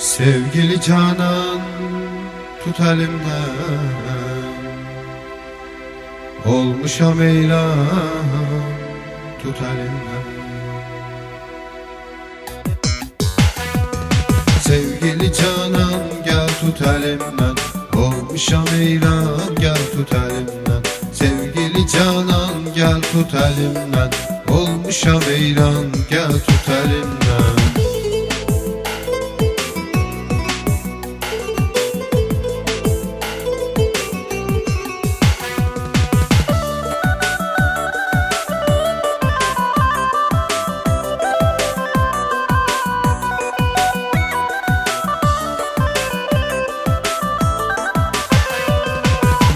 Sevgili Canan, tut elimden, olmuşam eylan, tut elimden. Sevgili Canan, gel tut elimden, olmuşam eylan, gel tut elimden. Sevgili Canan, gel tut elimden, olmuşam eylan, gel tut elimden.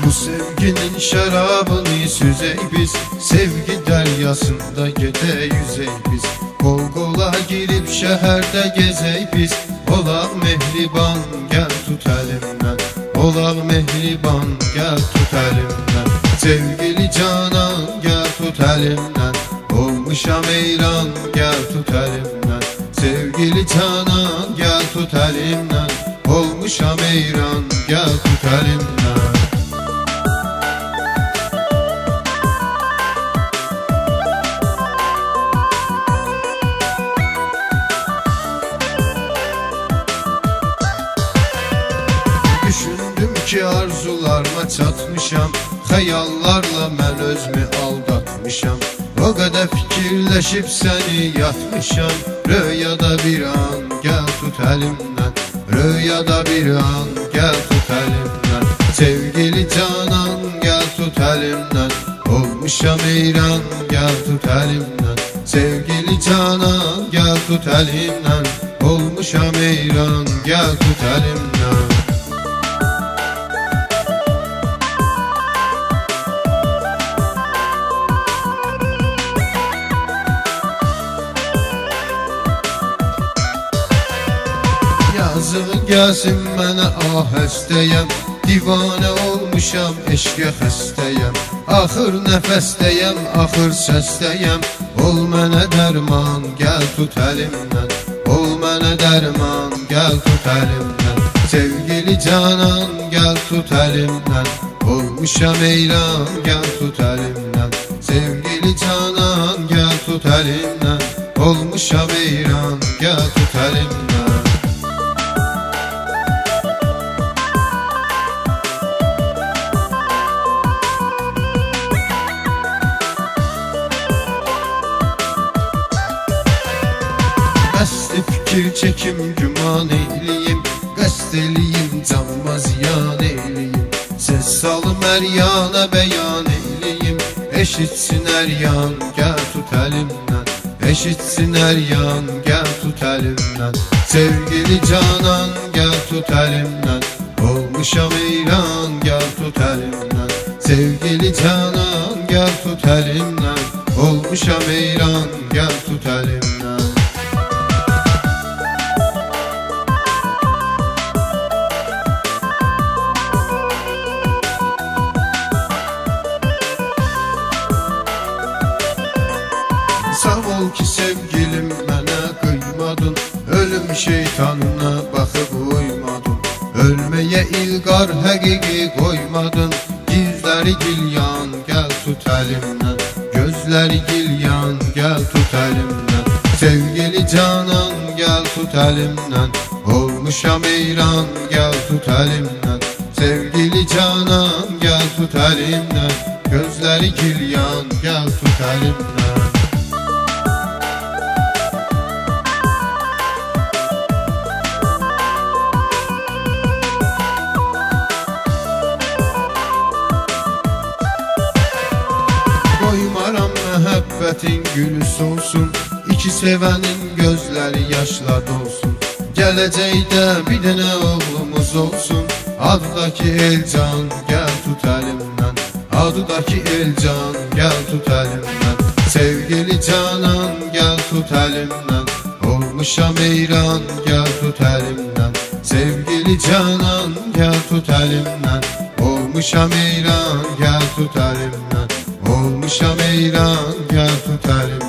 Bu sevginin şarabını süzey biz, sevgi deryasında gede yüzey biz. Kol kola girip şehirde gezey biz, olaq mehriban gel tut elimden, olaq mehriban gel tut elimden. Sevgili Canan gel tut elimden, olmuşam eylan gel tut elimden. Sevgili Canan gel tut elimden, olmuşam eylan gel tut elimden. Düşündüm ki arzularıma çatmışam, xəyallarla mən özümü aldatmışam. O qədər fikirləşib səni yatmışam, röyada bir an gel tut elimden, röyada bir an gel tut elimden. Sevgili Canan gel tut elimden, olmuşam eyran gel tut elimden. Sevgili Canan gel tut elimden, olmuşam eyran gel tut elimden. Yazığı gelsin mənə ah həstəyəm, divanə olmuşam eşqə xəstəyəm. Axır nəfəsdəyəm, axır səsdəyəm, ol mənə dərman gəl tut əlimdən, ol mənə dərman gəl tut əlimdən. Sevgili Canan gəl tut əlimdən, olmuşam eylan gəl tut əlimdən. Sevgili Canan gəl tut əlimdən, olmuşam eyran gəl tut əlimdən. Qəsdi fikir çekim güman eyliyim, qəsd eliyim canma ziyan eyliyim. Ses salım hər yana bəyan eyliyim, eşitsin hər yan gəl tut əlimdən, eşitsin hər yan gəl tut əlimdən. Sevgili Canan gəl tut əlimdən, olmuşam eyran gəl tut əlimdən. Sevgili Canan gəl tut əlimdən, olmuşam eyran gəl tut əlimdən. Sağ ol ki sevgilim mənə qıymadın, ölüm şeytanına baxıb uymadın. Ölməyə ilqar həqiqi qoymadın, gizləri gilyan gəl tut əlimdən, gözləri gilyan gəl tut əlimdən. Sevgili Canan gəl tut əlimdən, olmuşam eyran gəl tut əlimdən. Sevgili Canan gəl tut əlimdən, gözləri gilyan gəl tut əlimdən. Qoymaram məhəbbətin gülü solsun, iki sevənin gözləri yaşla dolsun. Gələcəkdə bir dənə oğlumuz olsun, adıdakı Elcan gəl tut əlimdən, adıdakı Elcan gəl tut əlimdən. Sevgili Canan gəl tut əlimdən, olmuşam eyran gəl tut əlimdən. Sevgili Canan gəl tut əlimdən, olmuşam eyran gəl tut əlimdən. Olmuşam eyran gel tut elimden.